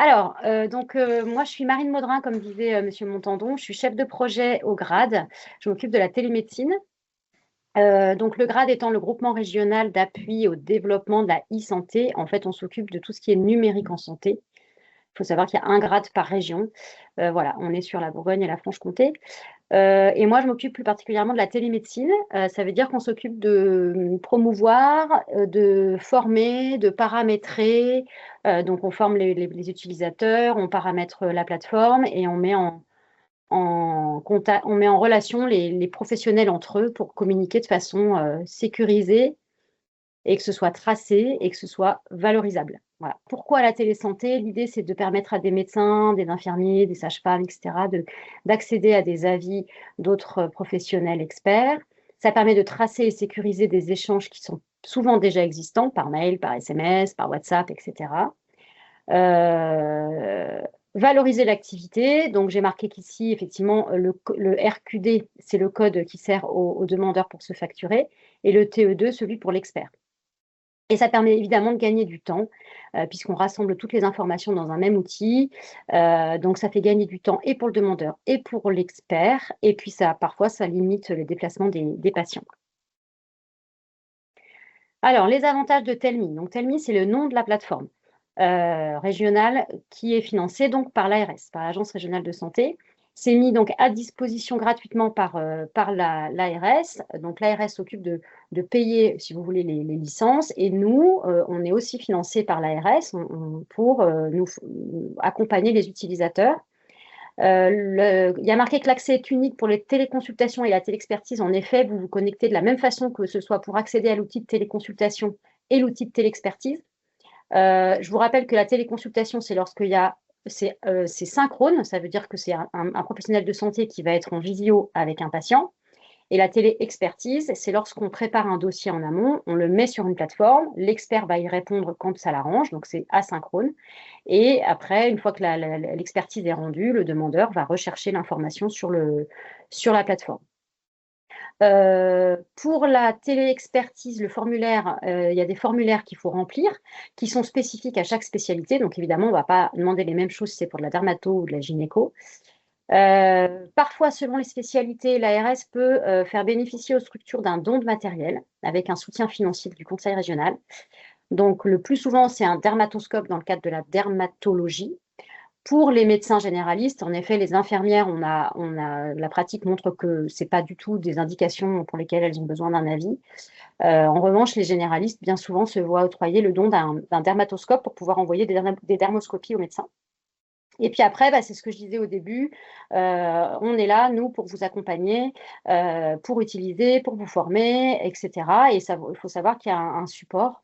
Moi, je suis Marine Maudrin, comme disait Monsieur Montandon. Je suis chef de projet au GRAD. Je m'occupe de la télémédecine. Donc, le GRAD étant le groupement régional d'appui au développement de la e-santé. En fait, on s'occupe de tout ce qui est numérique en santé. Il faut savoir qu'il y a un grade par région. Voilà, on est sur la Bourgogne et la Franche-Comté. Et moi, je m'occupe plus particulièrement de la télémédecine. Ça veut dire qu'on s'occupe de promouvoir, de former, de paramétrer. Donc, on forme les utilisateurs, on paramètre la plateforme et on met on met en relation les professionnels entre eux pour communiquer de façon sécurisée et que ce soit tracé et que ce soit valorisable. Voilà. Pourquoi la télésanté? L'idée, c'est de permettre à des médecins, des infirmiers, des sages-femmes, etc., d'accéder à des avis d'autres professionnels experts. Ça permet de tracer et sécuriser des échanges qui sont souvent déjà existants par mail, par SMS, par WhatsApp, etc. Euh, Valoriser l'activité. Donc, j'ai marqué qu'ici, effectivement, le RQD, c'est le code qui sert aux demandeurs pour se facturer, et le TE2, celui pour l'expert. Et ça permet évidemment de gagner du temps, puisqu'on rassemble toutes les informations dans un même outil. Donc, ça fait gagner du temps et pour le demandeur et pour l'expert. Et puis, parfois, ça limite les déplacements des patients. Alors, les avantages de Telmi. Donc, Telmi, c'est le nom de la plateforme régionale qui est financée donc par l'ARS, par l'Agence régionale de santé. C'est mis donc à disposition gratuitement par l'ARS. Donc, l'ARS s'occupe de payer, si vous voulez, les licences. Et nous, on est aussi financé par l'ARS pour nous accompagner les utilisateurs. Il y a marqué que l'accès est unique pour les téléconsultations et la téléexpertise. En effet, vous vous connectez de la même façon que ce soit pour accéder à l'outil de téléconsultation et l'outil de téléexpertise. Je vous rappelle que la téléconsultation, c'est lorsqu'il y a c'est synchrone, ça veut dire que c'est un professionnel de santé qui va être en visio avec un patient. Et la télé-expertise, c'est lorsqu'on prépare un dossier en amont, on le met sur une plateforme, l'expert va y répondre quand ça l'arrange, donc c'est asynchrone. Et après, une fois que l'expertise est rendue, le demandeur va rechercher l'information sur la plateforme. Pour la télé-expertise, le formulaire, il y a des formulaires qu'il faut remplir qui sont spécifiques à chaque spécialité. Donc évidemment, on ne va pas demander les mêmes choses si c'est pour de la dermato ou de la gynéco. Parfois, selon les spécialités, l'ARS peut faire bénéficier aux structures d'un don de matériel avec un soutien financier du conseil régional. Donc, le plus souvent, c'est un dermatoscope dans le cadre de la dermatologie. Pour les médecins généralistes, en effet, les infirmières, la pratique montre que ce n'est pas du tout des indications pour lesquelles elles ont besoin d'un avis. En revanche, les généralistes, bien souvent, se voient octroyer le don d'un dermatoscope pour pouvoir envoyer des dermoscopies aux médecins. Et puis après, c'est ce que je disais au début, on est là, nous, pour vous accompagner, pour utiliser, pour vous former, etc. Et il faut savoir qu'il y a un support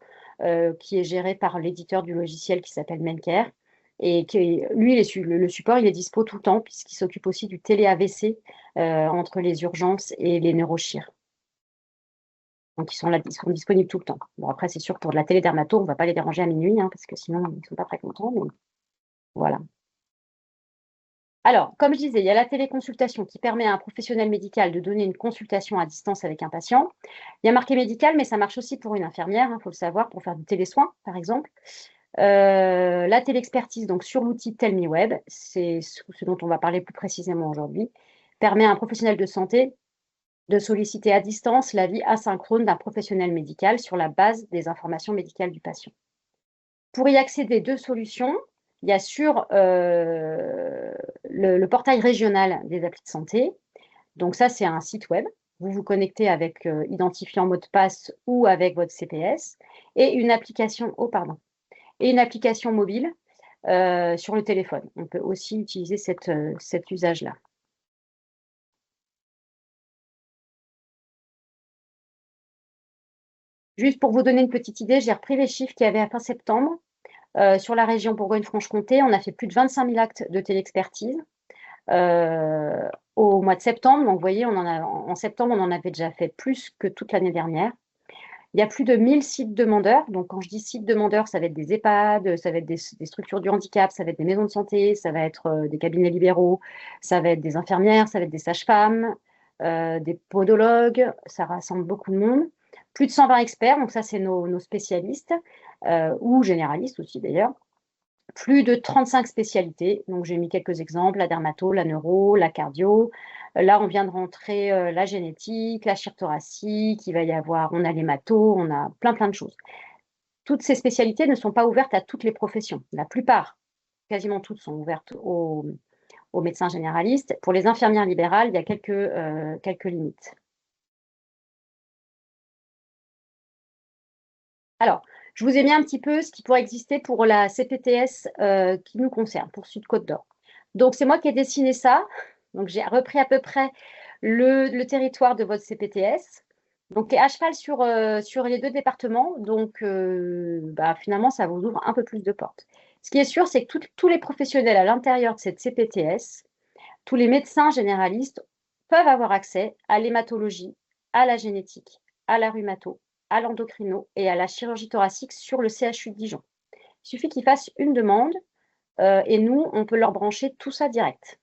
qui est géré par l'éditeur du logiciel qui s'appelle Mencare. Et lui, le support, il est dispo tout le temps, puisqu'il s'occupe aussi du télé-AVC entre les urgences et les neurochires. Donc, ils sont disponibles tout le temps. Bon, après, c'est sûr, pour de la télédermato, on ne va pas les déranger à minuit, hein, parce que sinon, ils ne sont pas très contents. Mais voilà. Alors, comme je disais, il y a la téléconsultation qui permet à un professionnel médical de donner une consultation à distance avec un patient. Il y a marqué médical, mais ça marche aussi pour une infirmière, il faut le savoir, pour faire du télésoin, par exemple. La téléexpertise, donc sur l'outil TellMeWeb, c'est ce dont on va parler plus précisément aujourd'hui, permet à un professionnel de santé de solliciter à distance l'avis asynchrone d'un professionnel médical sur la base des informations médicales du patient. Pour y accéder, deux solutions. Il y a sur le portail régional des applis de santé. Donc ça, c'est un site web. Vous vous connectez avec identifiant mot de passe ou avec votre CPS et une application, et une application mobile sur le téléphone. On peut aussi utiliser cet usage-là. Juste pour vous donner une petite idée, j'ai repris les chiffres qu'il y avait à fin septembre. Sur la région Bourgogne-Franche-Comté, on a fait plus de 25 000 actes de téléexpertise au mois de septembre. Donc, vous voyez, en septembre, on en avait déjà fait plus que toute l'année dernière. Il y a plus de 1000 sites demandeurs. Donc, quand je dis sites demandeurs, ça va être des EHPAD, ça va être des structures du handicap, ça va être des maisons de santé, ça va être des cabinets libéraux, ça va être des infirmières, ça va être des sages-femmes, des podologues. Ça rassemble beaucoup de monde. Plus de 120 experts, donc ça, c'est nos spécialistes, ou généralistes aussi d'ailleurs. plus de 35 spécialités. Donc, j'ai mis quelques exemples, la dermato, la neuro, la cardio. Là, on vient de rentrer la génétique, la chirurgie thoracique, il va y avoir, on a l'hémato, on a plein de choses. Toutes ces spécialités ne sont pas ouvertes à toutes les professions. La plupart, quasiment toutes, sont ouvertes aux médecins généralistes. Pour les infirmières libérales, il y a quelques limites. Alors, je vous ai mis un petit peu ce qui pourrait exister pour la CPTS qui nous concerne, pour Sud-Côte d'Or. Donc, c'est moi qui ai dessiné ça. Donc, j'ai repris à peu près le territoire de votre CPTS. Donc, qui est à cheval sur les 2 départements. Donc, finalement, ça vous ouvre un peu plus de portes. Ce qui est sûr, c'est que tous les professionnels à l'intérieur de cette CPTS, tous les médecins généralistes peuvent avoir accès à l'hématologie, à la génétique, à la rhumato, à l'endocrino et à la chirurgie thoracique sur le CHU de Dijon. Il suffit qu'ils fassent une demande et nous, on peut leur brancher tout ça direct.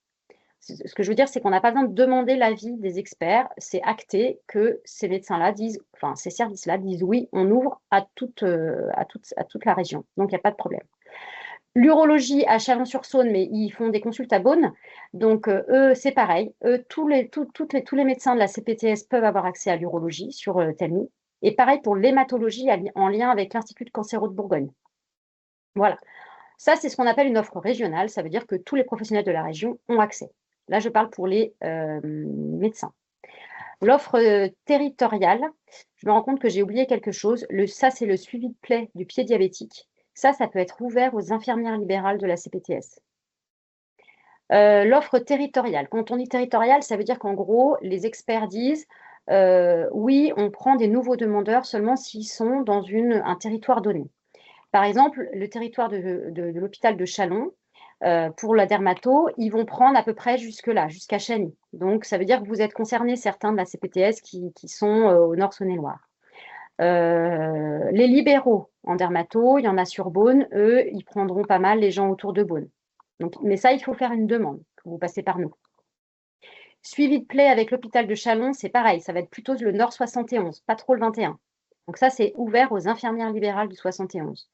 Ce que je veux dire, c'est qu'on n'a pas besoin de demander l'avis des experts. C'est acté que ces médecins-là disent, enfin, ces services-là disent oui, on ouvre à toute la région. Donc, il n'y a pas de problème. L'urologie à Chalon-sur-Saône, mais ils font des consultes à Beaune. Donc, eux, c'est pareil. Eux, tous les médecins de la CPTS peuvent avoir accès à l'urologie sur Telmi. Et pareil pour l'hématologie en lien avec l'Institut de cancéro de Bourgogne. Voilà. Ça, c'est ce qu'on appelle une offre régionale. Ça veut dire que tous les professionnels de la région ont accès. Là, je parle pour les médecins. L'offre territoriale, je me rends compte que j'ai oublié quelque chose. Ça, c'est le suivi de plaie du pied diabétique. Ça peut être ouvert aux infirmières libérales de la CPTS. L'offre territoriale. Quand on dit territoriale, ça veut dire qu'en gros, les experts disent oui, on prend des nouveaux demandeurs seulement s'ils sont dans un territoire donné. Par exemple, le territoire de l'hôpital de Chalon, pour la dermato, ils vont prendre à peu près jusque-là, jusqu'à Chagny. Donc, ça veut dire que vous êtes concernés, certains de la CPTS qui sont au nord Saône-et-Loire. Les libéraux en dermato, il y en a sur Beaune, eux, ils prendront pas mal les gens autour de Beaune. Donc, mais ça, il faut faire une demande, vous passez par nous. Suivi de plaie avec l'hôpital de Chalon, c'est pareil, ça va être plutôt le nord 71, pas trop le 21. Donc ça, c'est ouvert aux infirmières libérales du 71.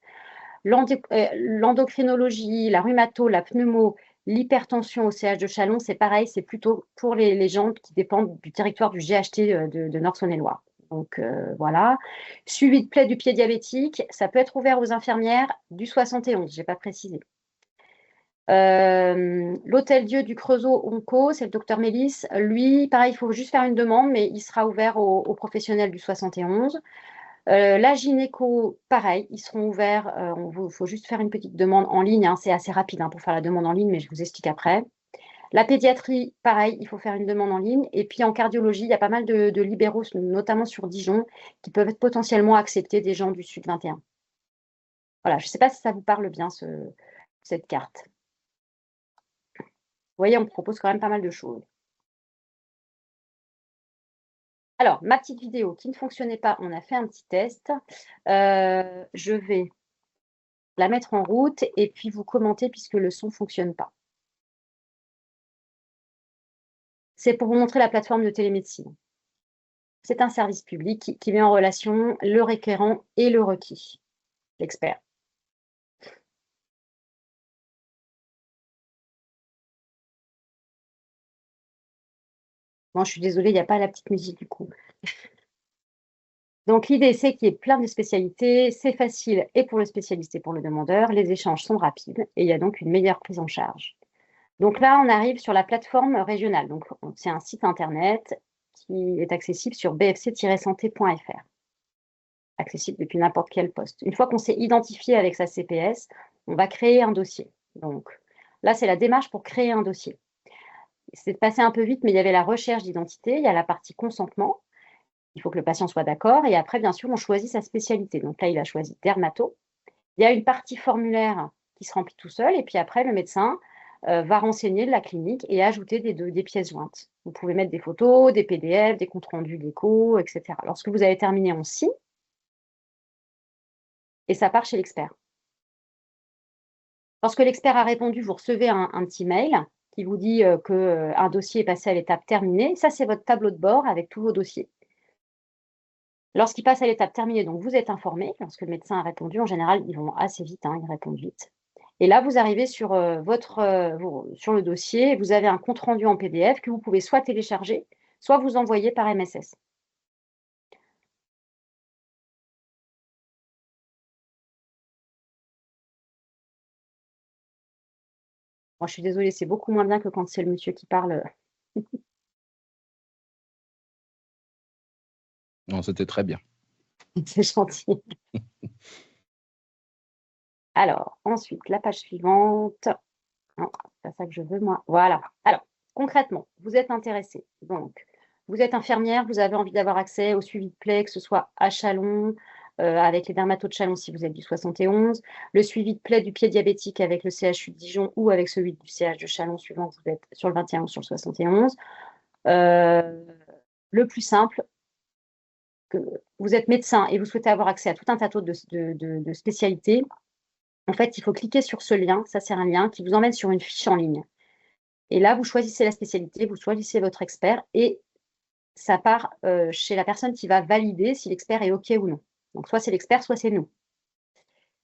L'endocrinologie, la rhumato, la pneumo, l'hypertension au CH de Chalon, c'est pareil, c'est plutôt pour les gens qui dépendent du territoire du GHT de Nord-Saône-et-Loire. Donc voilà. Suivi de plaie du pied diabétique, ça peut être ouvert aux infirmières du 71, je n'ai pas précisé. L'Hôtel-Dieu du Creusot Onco, c'est le docteur Mélis. Lui, pareil, il faut juste faire une demande, mais il sera ouvert aux professionnels du 71. La gynéco, pareil, ils seront ouverts. Il faut juste faire une petite demande en ligne. Hein, c'est assez rapide pour faire la demande en ligne, mais je vous explique après. La pédiatrie, pareil, il faut faire une demande en ligne. Et puis en cardiologie, il y a pas mal de libéraux, notamment sur Dijon, qui peuvent être potentiellement acceptés des gens du Sud 21. Voilà, je ne sais pas si ça vous parle bien, cette carte. Vous voyez, on propose quand même pas mal de choses. Alors, ma petite vidéo qui ne fonctionnait pas, on a fait un petit test. Je vais la mettre en route et puis vous commentez puisque le son ne fonctionne pas. C'est pour vous montrer la plateforme de télémédecine. C'est un service public qui met en relation le requérant et le requis, l'expert. Bon, je suis désolée, il n'y a pas la petite musique du coup. Donc l'idée, c'est qu'il y ait plein de spécialités, c'est facile et pour le spécialiste et pour le demandeur, les échanges sont rapides et il y a donc une meilleure prise en charge. Donc là, on arrive sur la plateforme régionale. Donc c'est un site internet qui est accessible sur bfc-santé.fr. Accessible depuis n'importe quel poste. Une fois qu'on s'est identifié avec sa CPS, on va créer un dossier. Donc là, c'est la démarche pour créer un dossier. C'est passé un peu vite, mais il y avait la recherche d'identité, il y a la partie consentement. Il faut que le patient soit d'accord. Et après, bien sûr, on choisit sa spécialité. Donc là, il a choisi dermato. Il y a une partie formulaire qui se remplit tout seul. Et puis après, le médecin va renseigner la clinique et ajouter des pièces jointes. Vous pouvez mettre des photos, des PDF, des comptes rendus d'écho, etc. Lorsque vous avez terminé, on signe et ça part chez l'expert. Lorsque l'expert a répondu, vous recevez un petit mail qui vous dit qu'un dossier est passé à l'étape terminée. Ça, c'est votre tableau de bord avec tous vos dossiers. Lorsqu'il passe à l'étape terminée, donc vous êtes informé. Lorsque le médecin a répondu, en général, ils vont assez vite, ils répondent vite. Et là, vous arrivez sur, sur le dossier, vous avez un compte-rendu en PDF que vous pouvez soit télécharger, soit vous envoyer par MSS. Moi, je suis désolée, c'est beaucoup moins bien que quand c'est le monsieur qui parle. Non, c'était très bien. C'est gentil. Alors, ensuite, la page suivante. Non, c'est pas ça que je veux, moi. Voilà. Alors, concrètement, vous êtes intéressé. Donc, vous êtes infirmière, vous avez envie d'avoir accès au suivi de plaie, que ce soit à Chalon, avec les dermatos de Chalon si vous êtes du 71, le suivi de plaie du pied diabétique avec le CHU de Dijon ou avec celui du CH de Chalon, suivant que vous êtes sur le 21 ou sur le 71. Le plus simple, que vous êtes médecin et vous souhaitez avoir accès à tout un tas de spécialités, en fait, il faut cliquer sur ce lien. Ça, c'est un lien qui vous emmène sur une fiche en ligne. Et là, vous choisissez la spécialité, vous choisissez votre expert et ça part chez la personne qui va valider si l'expert est OK ou non. Donc, soit c'est l'expert, soit c'est nous.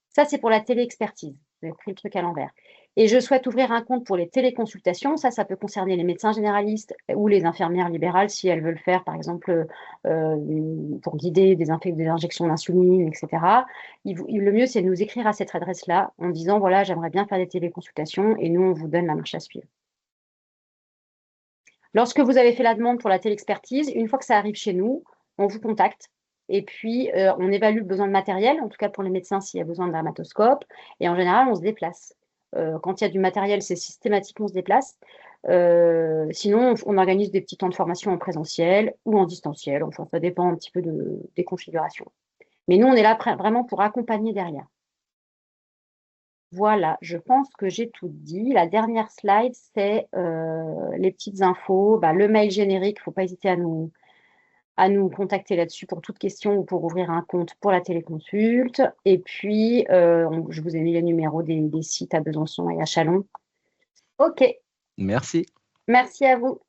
Ça, c'est pour la téléexpertise. Vous avez pris le truc à l'envers. Et je souhaite ouvrir un compte pour les téléconsultations. Ça peut concerner les médecins généralistes ou les infirmières libérales si elles veulent faire, par exemple, pour guider des injections d'insuline, etc. Le mieux, c'est de nous écrire à cette adresse-là en disant, voilà, j'aimerais bien faire des téléconsultations et nous, on vous donne la marche à suivre. Lorsque vous avez fait la demande pour la téléexpertise, une fois que ça arrive chez nous, on vous contacte et puis on évalue le besoin de matériel, en tout cas pour les médecins s'il y a besoin de dermatoscope, et en général, on se déplace. Quand il y a du matériel, c'est systématiquement on se déplace. Sinon, on organise des petits temps de formation en présentiel ou en distanciel. Enfin, ça dépend un petit peu des configurations. Mais nous, on est là vraiment pour accompagner derrière. Voilà, je pense que j'ai tout dit. La dernière slide, c'est les petites infos. Bah, le mail générique, il ne faut pas hésiter à nous contacter là-dessus pour toute question ou pour ouvrir un compte pour la téléconsulte. Et puis, je vous ai mis les numéros des sites à Besançon et à Chalon. OK. Merci. Merci à vous.